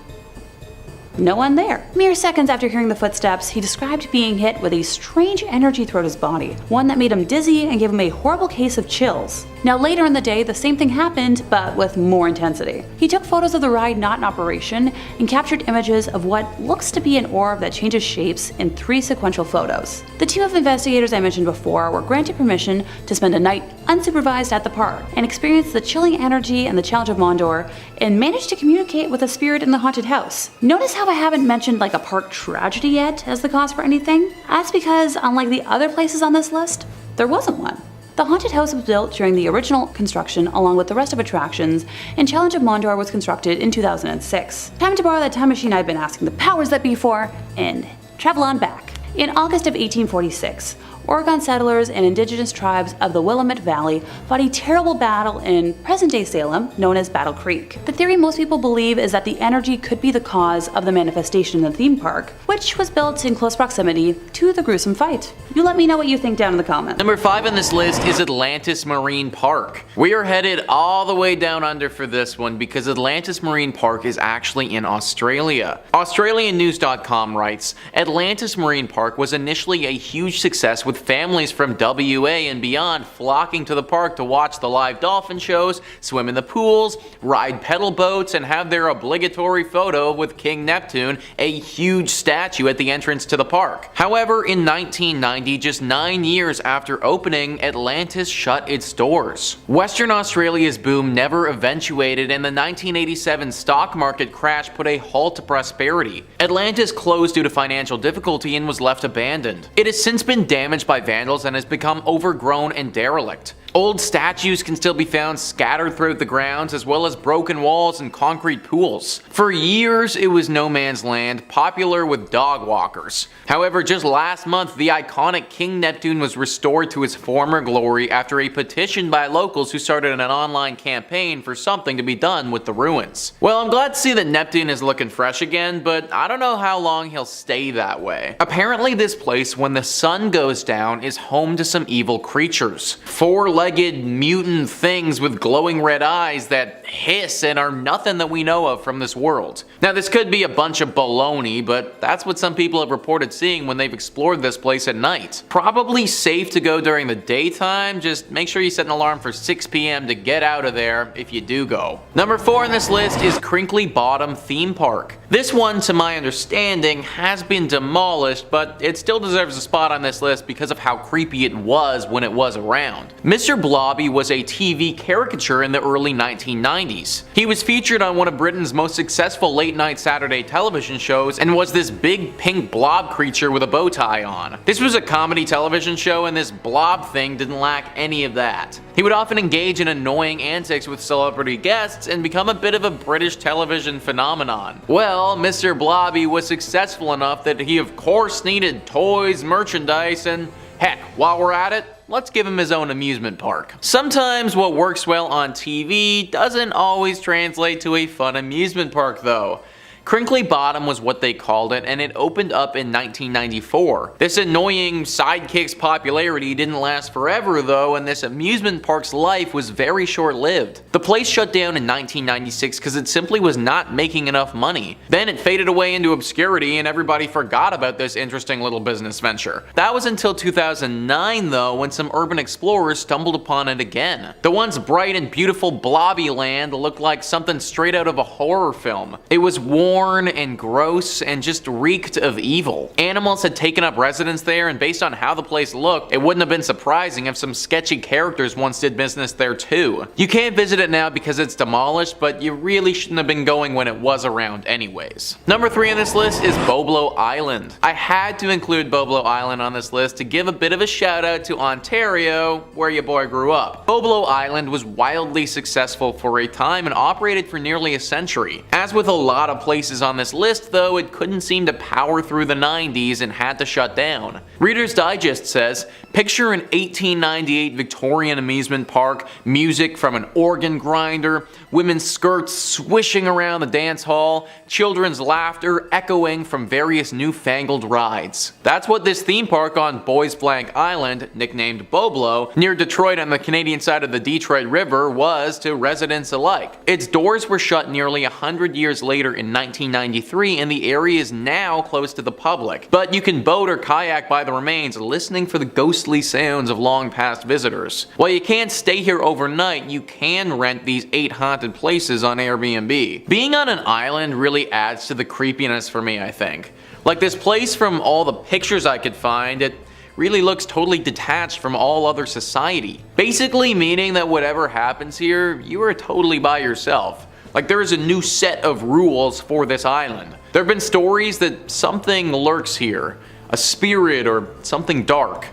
No one there. Mere seconds after hearing the footsteps, he described being hit with a strange energy throughout his body, one that made him dizzy and gave him a horrible case of chills. Now later in the day, the same thing happened, but with more intensity. He took photos of the ride not in operation and captured images of what looks to be an orb that changes shapes in 3 sequential photos. The team of investigators I mentioned before were granted permission to spend a night unsupervised at the park and experience the chilling energy and the challenge of Mondor and managed to communicate with a spirit in the haunted house. Notice how I haven't mentioned a park tragedy yet as the cause for anything? That's because, unlike the other places on this list, there wasn't one. The haunted house was built during the original construction along with the rest of attractions, and Challenge of Mondor was constructed in 2006. Time to borrow that time machine I've been asking the powers that be for, and travel on back. In August of 1846, Oregon settlers and indigenous tribes of the Willamette Valley fought a terrible battle in present-day Salem, known as Battle Creek. The theory most people believe is that the energy could be the cause of the manifestation in the theme park, which was built in close proximity to the gruesome fight. You let me know what you think down in the comments. Number 5 on this list is Atlantis Marine Park. We are headed all the way down under for this one because Atlantis Marine Park is actually in Australia. AustralianNews.com writes, Atlantis Marine Park was initially a huge success with families from WA and beyond flocking to the park to watch the live dolphin shows, swim in the pools, ride pedal boats, and have their obligatory photo with King Neptune, a huge statue at the entrance to the park. However, in 1990, just 9 years after opening, Atlantis shut its doors. Western Australia's boom never eventuated, and the 1987 stock market crash put a halt to prosperity. Atlantis closed due to financial difficulty and was left abandoned. It has since been damaged by vandals and has become overgrown and derelict. Old statues can still be found scattered throughout the grounds, as well as broken walls and concrete pools. For years, it was no man's land, popular with dog walkers. However, just last month, the iconic King Neptune was restored to its former glory after a petition by locals who started an online campaign for something to be done with the ruins. Well, I'm glad to see that Neptune is looking fresh again, but I don't know how long he'll stay that way. Apparently, this place, when the sun goes down, is home to some evil creatures. Four-legged mutant things with glowing red eyes that hiss and are nothing that we know of from this world. Now, this could be a bunch of baloney, but that's what some people have reported seeing when they've explored this place at night. Probably safe to go during the daytime, just make sure you set an alarm for 6 p.m. to get out of there if you do go. Number 4 on this list is Crinkly Bottom Theme Park. This one, to my understanding, has been demolished, but it still deserves a spot on this list because of how creepy it was when it was around. Mr. Blobby was a TV caricature in the early 1990s. He was featured on one of Britain's most successful late-night Saturday television shows and was this big pink blob creature with a bow tie on. This was a comedy television show, and this blob thing didn't lack any of that. He would often engage in annoying antics with celebrity guests and become a bit of a British television phenomenon. Well, Mr. Blobby was successful enough that he of course needed toys, merchandise, and heck, while we're at it, let's give him his own amusement park. Sometimes what works well on TV doesn't always translate to a fun amusement park though. Crinkly Bottom was what they called it, and it opened up in 1994. This annoying sidekick's popularity didn't last forever though, and this amusement park's life was very short-lived. The place shut down in 1996 because it simply was not making enough money. Then it faded away into obscurity and everybody forgot about this interesting little business venture. That was until 2009 though, when some urban explorers stumbled upon it again. The once bright and beautiful Blobby Land looked like something straight out of a horror film. It was worn and gross and just reeked of evil. Animals had taken up residence there, and based on how the place looked, it wouldn't have been surprising if some sketchy characters once did business there too. You can't visit it now because it's demolished, but you really shouldn't have been going when it was around anyways. Number 3 on this list is Boblo Island. I had to include Boblo Island on this list to give a bit of a shout out to Ontario, where your boy grew up. Boblo Island was wildly successful for a time and operated for nearly a century. As with a lot of places places on this list, though it couldn't seem to power through the 90s and had to shut down. Reader's Digest says, picture an 1898 Victorian amusement park, music from an organ grinder, women's skirts swishing around the dance hall, children's laughter echoing from various newfangled rides. That's what this theme park on Boys Blank Island, nicknamed Boblo, near Detroit on the Canadian side of the Detroit River, was to residents alike. Its doors were shut nearly 100 years later in 1993, and the area is now closed to the public. But you can boat or kayak by the remains, listening for the ghostly sounds of long past visitors. While you can't stay here overnight, you can rent these 8 haunted places on Airbnb. Being on an island really adds to the creepiness for me, I think. Like this place, from all the pictures I could find, it really looks totally detached from all other society. Basically meaning that whatever happens here, you are totally by yourself. Like there is a new set of rules for this island. There have been stories that something lurks here, a spirit or something dark.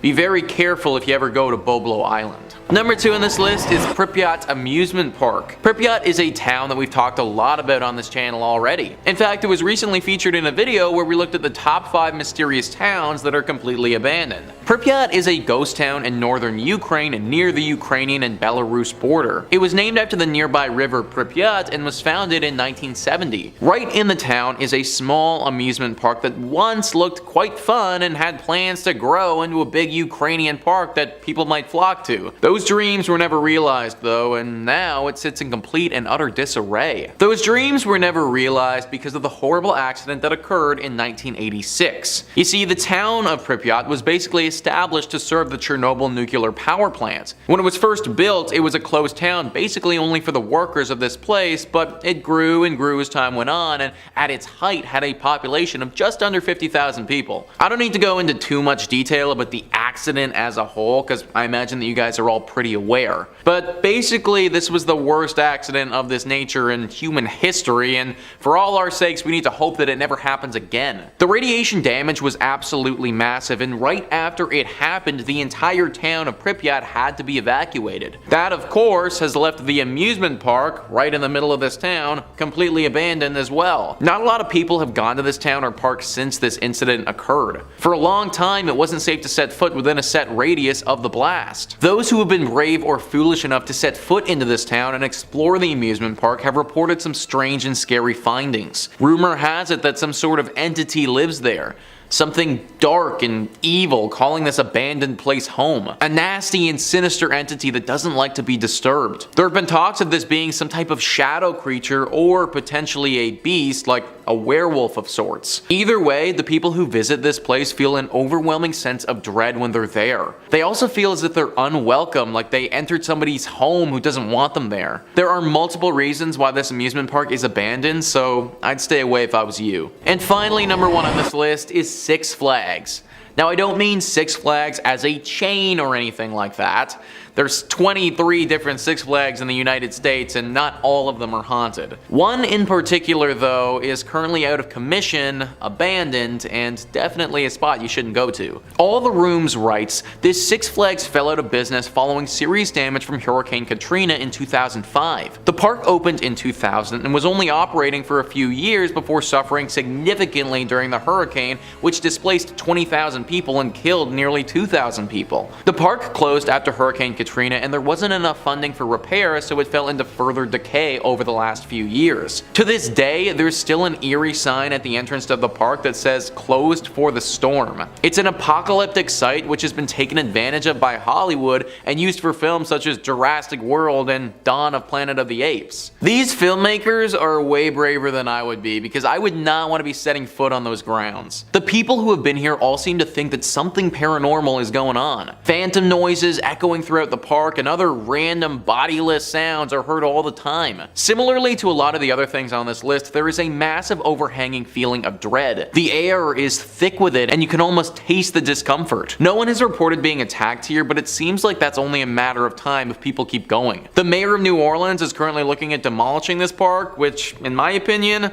Be very careful if you ever go to Boblo Island. Number 2 on this list is Pripyat Amusement Park. Pripyat is a town that we've talked a lot about on this channel already. In fact, it was recently featured in a video where we looked at the top 5 mysterious towns that are completely abandoned. Pripyat is a ghost town in northern Ukraine and near the Ukrainian and Belarus border. It was named after the nearby river Pripyat and was founded in 1970. Right in the town is a small amusement park that once looked quite fun and had plans to grow into a big Ukrainian park that people might flock to. Those dreams were never realized though, and now it sits in complete and utter disarray. Those dreams were never realized because of the horrible accident that occurred in 1986. You see, the town of Pripyat was basically established to serve the Chernobyl nuclear power plant. When it was first built, it was a closed town basically only for the workers of this place, but it grew and grew as time went on, and at its height had a population of just under 50,000 people. I don't need to go into too much detail about the accident as a whole, because I imagine that you guys are all pretty aware. But basically, this was the worst accident of this nature in human history, and for all our sakes, we need to hope that it never happens again. The radiation damage was absolutely massive, and right after it happened, the entire town of Pripyat had to be evacuated. That, of course, has left the amusement park, right in the middle of this town, completely abandoned as well. Not a lot of people have gone to this town or park since this incident occurred. For a long time, it wasn't safe to set foot within a set radius of the blast. Those who have been brave or foolish enough to set foot into this town and explore the amusement park have reported some strange and scary findings. Rumor has it that some sort of entity lives there. Something dark and evil calling this abandoned place home. A nasty and sinister entity that doesn't like to be disturbed. There have been talks of this being some type of shadow creature or potentially a beast, like a werewolf of sorts. Either way, the people who visit this place feel an overwhelming sense of dread when they're there. They also feel as if they're unwelcome, like they entered somebody's home who doesn't want them there. There are multiple reasons why this amusement park is abandoned, so I'd stay away if I was you. And finally, number 1 on this list is Six Flags. Now, I don't mean Six Flags as a chain or anything like that. There's 23 different Six Flags in the United States, and not all of them are haunted. One in particular, though, is currently out of commission, abandoned, and definitely a spot you shouldn't go to. All the Rooms writes, this Six Flags fell out of business following serious damage from Hurricane Katrina in 2005. The park opened in 2000 and was only operating for a few years before suffering significantly during the hurricane, which displaced 20,000 people and killed nearly 2,000 people. The park closed after Hurricane Katrina, and there wasn't enough funding for repairs, so it fell into further decay over the last few years. To this day, there's still an eerie sign at the entrance to the park that says closed for the storm. It's an apocalyptic site which has been taken advantage of by Hollywood and used for films such as Jurassic World and Dawn of Planet of the Apes. These filmmakers are way braver than I would be, because I would not want to be setting foot on those grounds. The people who have been here all seem to think that something paranormal is going on. Phantom noises echoing throughout the park and other random bodiless sounds are heard all the time. Similarly to a lot of the other things on this list, there is a massive overhanging feeling of dread. The air is thick with it and you can almost taste the discomfort. No one has reported being attacked here, but it seems like that's only a matter of time if people keep going. The mayor of New Orleans is currently looking at demolishing this park, which, in my opinion,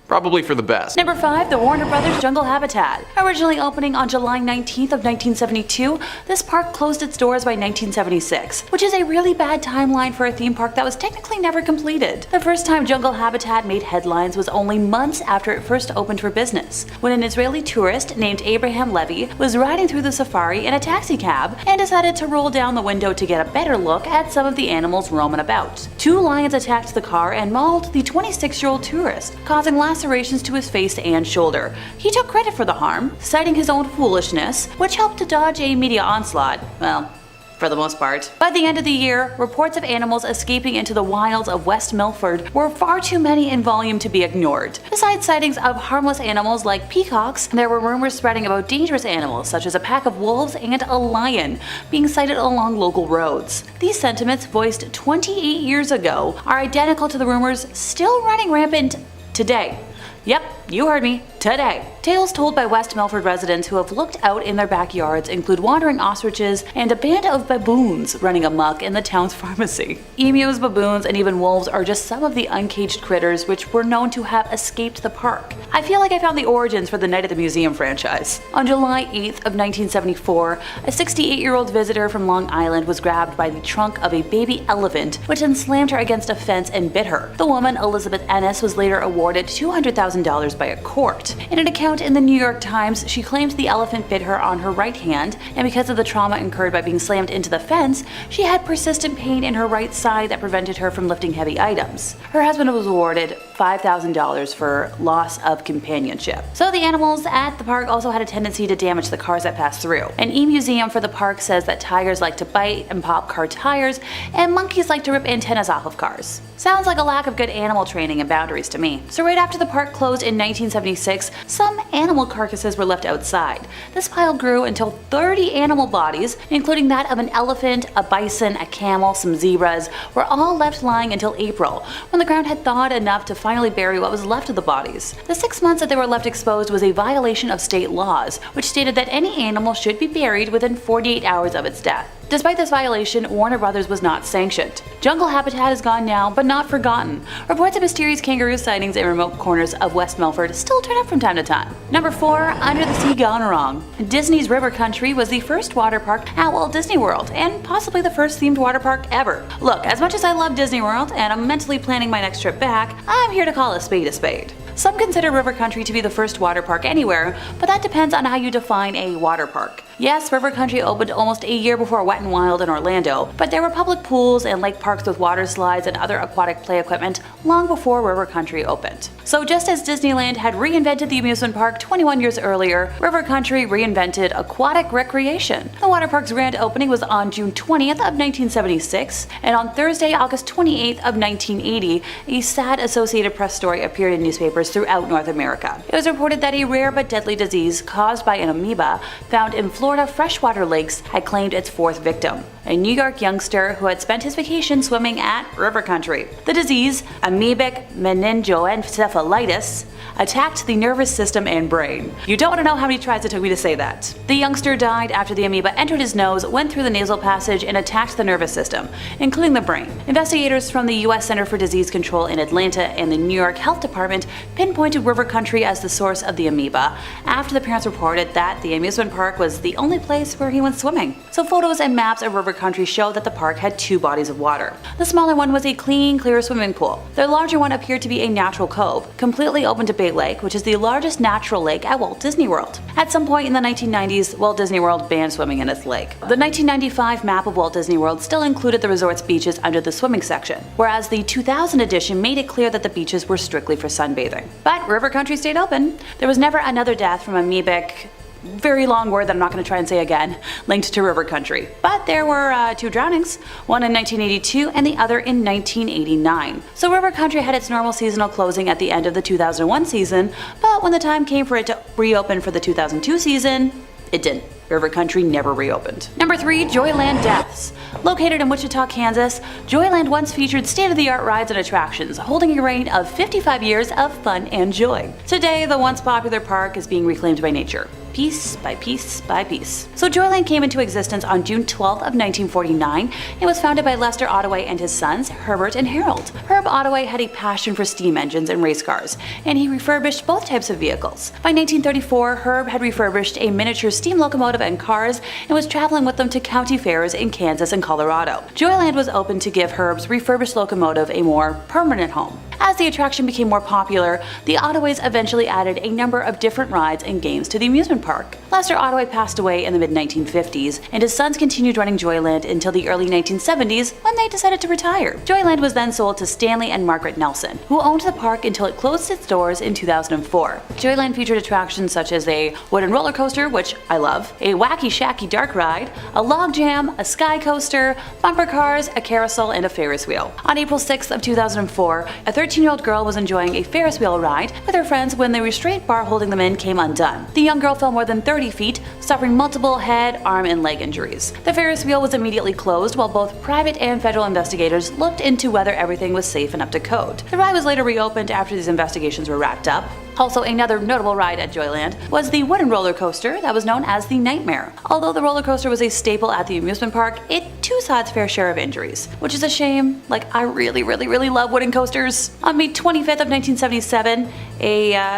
Probably for the best. Number 5, the Warner Brothers Jungle Habitat. Originally opening on July 19th of 1972, this park closed its doors by 1976, which is a really bad timeline for a theme park that was technically never completed. The first time Jungle Habitat made headlines was only months after it first opened for business, when an Israeli tourist named Abraham Levy was riding through the safari in a taxi cab and decided to roll down the window to get a better look at some of the animals roaming about. 2 lions attacked the car and mauled the 26-year-old tourist, causing lacerations to his face and shoulder. He took credit for the harm, citing his own foolishness, which helped to dodge a media onslaught. Well, for the most part. By the end of the year, reports of animals escaping into the wilds of West Milford were far too many in volume to be ignored. Besides sightings of harmless animals like peacocks, there were rumors spreading about dangerous animals such as a pack of wolves and a lion being sighted along local roads. These sentiments, voiced 28 years ago, are identical to the rumors still running rampant today. Yep, you heard me, today. Tales told by West Milford residents who have looked out in their backyards include wandering ostriches and a band of baboons running amok in the town's pharmacy. Emus, baboons, and even wolves are just some of the uncaged critters which were known to have escaped the park. I feel like I found the origins for the Night at the Museum franchise. On July 8th of 1974, a 68-year-old visitor from Long Island was grabbed by the trunk of a baby elephant, which then slammed her against a fence and bit her. The woman, Elizabeth Ennis, was later awarded $200,000 by a court. In an account in the New York Times, she claims the elephant bit her on her right hand, and because of the trauma incurred by being slammed into the fence, she had persistent pain in her right side that prevented her from lifting heavy items. Her husband was awarded $5,000 for loss of companionship. So the animals at the park also had a tendency to damage the cars that passed through. An e-museum for the park says that tigers like to bite and pop car tires, and monkeys like to rip antennas off of cars. Sounds like a lack of good animal training and boundaries to me. So right after the park closed in 1976, some animal carcasses were left outside. This pile grew until 30 animal bodies, including that of an elephant, a bison, a camel, some zebras, were all left lying until April, when the ground had thawed enough to finally bury what was left of the bodies. The 6 months that they were left exposed was a violation of state laws, which stated that any animal should be buried within 48 hours of its death. Despite this violation, Warner Brothers was not sanctioned. Jungle Habitat is gone now, but not forgotten. Reports of mysterious kangaroo sightings in remote corners of West Milford still turn up from time to time. Number 4, Under the Sea Gone Wrong. Disney's River Country was the first water park at Walt Disney World, and possibly the first themed water park ever. Look, as much as I love Disney World, and I'm mentally planning my next trip back, I'm here to call a spade a spade. Some consider River Country to be the first water park anywhere, but that depends on how you define a water park. Yes, River Country opened almost a year before Wet n Wild in Orlando, but there were public pools and lake parks with water slides and other aquatic play equipment long before River Country opened. So just as Disneyland had reinvented the amusement park 21 years earlier, River Country reinvented aquatic recreation. The water park's grand opening was on June 20th of 1976, and on Thursday, August 28th of 1980, a sad Associated Press story appeared in newspapers throughout North America. It was reported that a rare but deadly disease caused by an amoeba found in Florida freshwater lakes had claimed its 4th victim, a New York youngster who had spent his vacation swimming at River Country. The disease, amoebic meningoencephalitis, attacked the nervous system and brain. You don't want to know how many tries it took me to say that. The youngster died after the amoeba entered his nose, went through the nasal passage, and attacked the nervous system, including the brain. Investigators from the U.S. Center for Disease Control in Atlanta and the New York Health Department pinpointed River Country as the source of the amoeba after the parents reported that the amusement park was the only place where he went swimming. So photos and maps of River Country show that the park had 2 bodies of water. The smaller one was a clean, clear swimming pool. The larger one appeared to be a natural cove, completely open to Bay Lake, which is the largest natural lake at Walt Disney World. At some point in the 1990s, Walt Disney World banned swimming in its lake. The 1995 map of Walt Disney World still included the resort's beaches under the swimming section, whereas the 2000 edition made it clear that the beaches were strictly for sunbathing. But River Country stayed open. There was never another death from amoebic, very long word that I'm not going to try and say again, linked to River Country. But there were 2 drownings, one in 1982 and the other in 1989. So River Country had its normal seasonal closing at the end of the 2001 season, but when the time came for it to reopen for the 2002 season, it didn't. River Country never reopened. Number 3, Joyland deaths. Located in Wichita, Kansas, Joyland once featured state-of-the-art rides and attractions, holding a reign of 55 years of fun and joy. Today, the once popular park is being reclaimed by nature. piece by piece by piece. So Joyland came into existence on June 12th of 1949 and was founded by Lester Ottaway and his sons, Herbert and Harold. Herb Ottaway had a passion for steam engines and race cars, and he refurbished both types of vehicles. By 1934, Herb had refurbished a miniature steam locomotive and cars and was traveling with them to county fairs in Kansas and Colorado. Joyland was open to give Herb's refurbished locomotive a more permanent home. As the attraction became more popular, the Ottaways eventually added a number of different rides and games to the amusement park. Lester Ottaway passed away in the mid-1950s, and his sons continued running Joyland until the early 1970s when they decided to retire. Joyland was then sold to Stanley and Margaret Nelson, who owned the park until it closed its doors in 2004. Joyland featured attractions such as a wooden roller coaster, which I love, a wacky shacky dark ride, a log jam, a sky coaster, bumper cars, a carousel, and a Ferris wheel. On April 6th of 2004, a 13-year-old girl was enjoying a Ferris wheel ride with her friends when the restraint bar holding them in came undone. The young girl fell more than 30 feet, suffering multiple head, arm, and leg injuries. The Ferris wheel was immediately closed while both private and federal investigators looked into whether everything was safe and up to code. The ride was later reopened after these investigations were wrapped up. Also, another notable ride at Joyland was the wooden roller coaster that was known as the Nightmare. Although the roller coaster was a staple at the amusement park, it too saw its fair share of injuries, which is a shame. Like, I really love wooden coasters. On May 25th of 1977,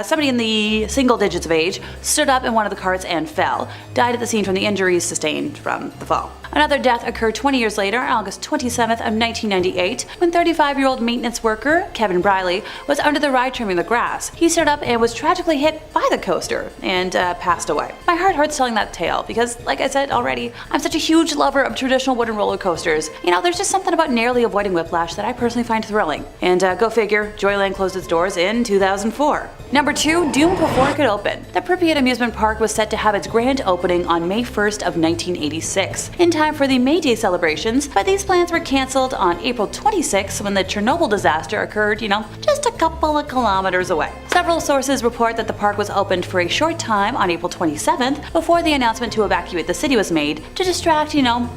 somebody in the single digits of age stood up in one of the carts and fell, died at the scene from the injuries sustained from the fall. Another death occurred 20 years later on August 27th of 1998 when 35-year-old maintenance worker Kevin Briley was under the ride trimming the grass. He stood up and was tragically hit by the coaster and passed away. My heart hurts telling that tale because, like I said already, I'm such a huge lover of traditional wooden roller coasters. You know, there's just something about narrowly avoiding whiplash that I personally find thrilling. And go figure, Joyland closed its doors in 2004. Number 2, doomed before it could open. The Pripyat amusement park was set to have its grand opening on May 1st of 1986, in time for the May Day celebrations, but these plans were cancelled on April 26th when the Chernobyl disaster occurred, just a couple of kilometers away. Several sources report that the park was opened for a short time on April 27th before the announcement to evacuate the city was made to distract,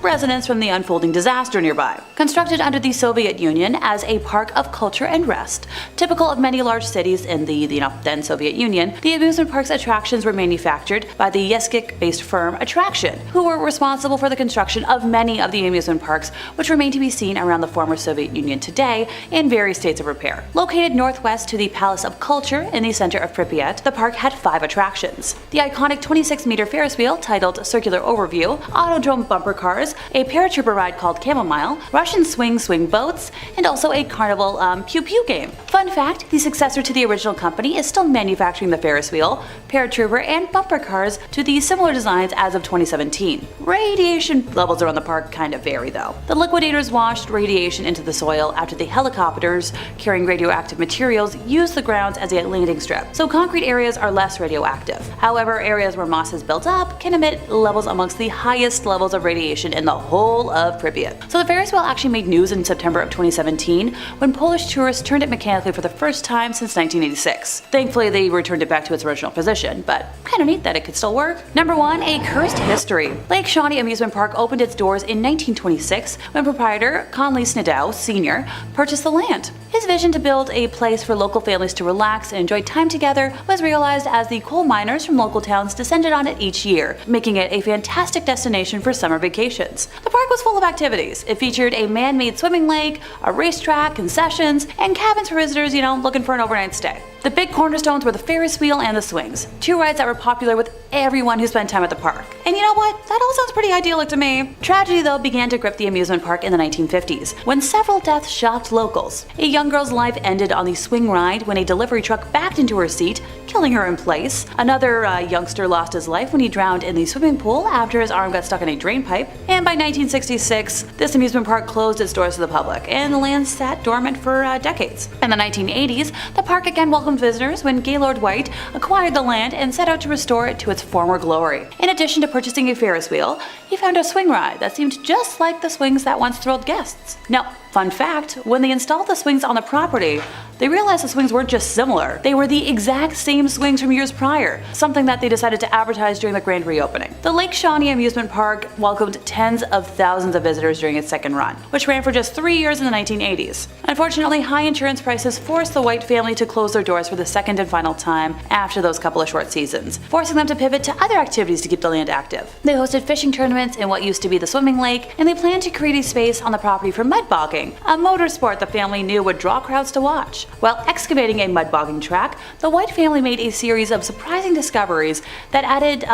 residents from the unfolding disaster nearby. Constructed under the Soviet Union as a park of culture and rest, typical of many large cities in the then Soviet Union, the amusement park's attractions were manufactured by the Yeskik-based firm Attraction, who were responsible for the construction of many of the amusement parks which remain to be seen around the former Soviet Union today in various states of repair. Located northwest to the Palace of Culture in the center of Pripyat, the park had 5 attractions. The iconic 26-meter Ferris wheel titled Circular Overview, Autodrome bumper cars, a paratrooper ride called Chamomile, Russian swing boats, and also a carnival Pew Pew game. Fun fact, the successor to the original company is still manufacturing the Ferris wheel, paratrooper, and bumper cars to the similar designs as of 2017. Radiation levels around the park kind of vary though. The liquidators washed radiation into the soil after the helicopters carrying radioactive materials used the grounds as a landing strip, so concrete areas are less radioactive. However, areas where moss has built up can emit levels amongst the highest levels of radiation in the whole of Pripyat. So the Ferris wheel actually made news in September of 2017 when Polish tourists turned it mechanically for the first time since 1986. Thankfully, they returned it back to its original position, but kind of neat that it could still work. Number 1, a cursed history. Lake Shawnee Amusement Park opened its doors in 1926 when proprietor Conley Snidow Sr. purchased the land. His vision to build a place for local families to relax and enjoy time together was realized as the coal miners from local towns descended on it each year, making it a fantastic destination for summer vacations. The park was full of activities. It featured a man-made swimming lake, a racetrack, concessions, and cabins for visitors, looking for an overnight stay. The big cornerstones were the Ferris wheel and the swings, 2 rides that were popular with everyone who spent time at the park. And you know what? That all sounds pretty idyllic to me. Tragedy, though, began to grip the amusement park in the 1950s, when several deaths shocked locals. A young girl's life ended on the swing ride when a delivery truck backed into her seat, killing her in place. Another youngster lost his life when he drowned in the swimming pool after his arm got stuck in a drain pipe. And by 1966, this amusement park closed its doors to the public, and the land sat dormant for decades. In the 1980s, the park again welcomed visitors when Gaylord White acquired the land and set out to restore it to its former glory. In addition to purchasing a Ferris wheel, he found a swing ride that seemed just like the swings that once thrilled guests. Now, Fun fact, when they installed the swings on the property, they realized the swings weren't just similar, they were the exact same swings from years prior, something that they decided to advertise during the grand reopening. The Lake Shawnee Amusement Park welcomed tens of thousands of visitors during its second run, which ran for just 3 years in the 1980s. Unfortunately, high insurance prices forced the White family to close their doors for the second and final time after those couple of short seasons, forcing them to pivot to other activities to keep the land active. They hosted fishing tournaments in what used to be the swimming lake, and they planned to create a space on the property for mud bogging, a motorsport the family knew would draw crowds to watch. While excavating a mud bogging track, the White family made a series of surprising discoveries that added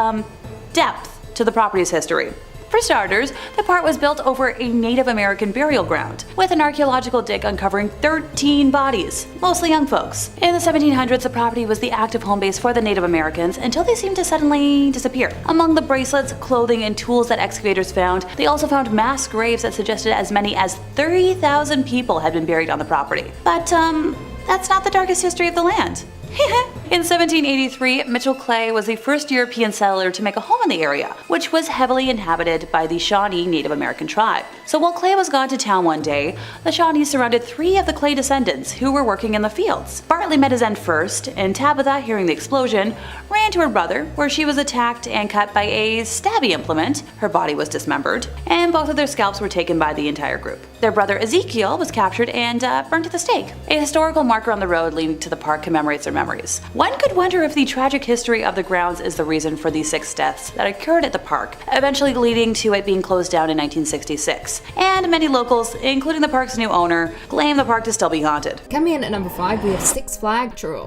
depth to the property's history. For starters, the park was built over a Native American burial ground, with an archaeological dig uncovering 13 bodies, mostly young folks. In the 1700s, the property was the active home base for the Native Americans until they seemed to suddenly disappear. Among the bracelets, clothing, and tools that excavators found, they also found mass graves that suggested as many as 30,000 people had been buried on the property. But, that's not the darkest history of the land. In 1783, Mitchell Clay was the first European settler to make a home in the area, which was heavily inhabited by the Shawnee Native American tribe. So while Clay was gone to town one day, the Shawnees surrounded 3 of the Clay descendants who were working in the fields. Bartley met his end first, and Tabitha, hearing the explosion, ran to her brother, where she was attacked and cut by a stabby implement. Her body was dismembered, and both of their scalps were taken by the entire group. Their brother Ezekiel was captured and burned at the stake. A historical marker on the road leading to the park commemorates their memories. One could wonder if the tragic history of the grounds is the reason for the 6 deaths that occurred at the park, eventually leading to it being closed down in 1966. And many locals, including the park's new owner, claim the park to still be haunted. Coming in at number 5, we have Six Flags Troll.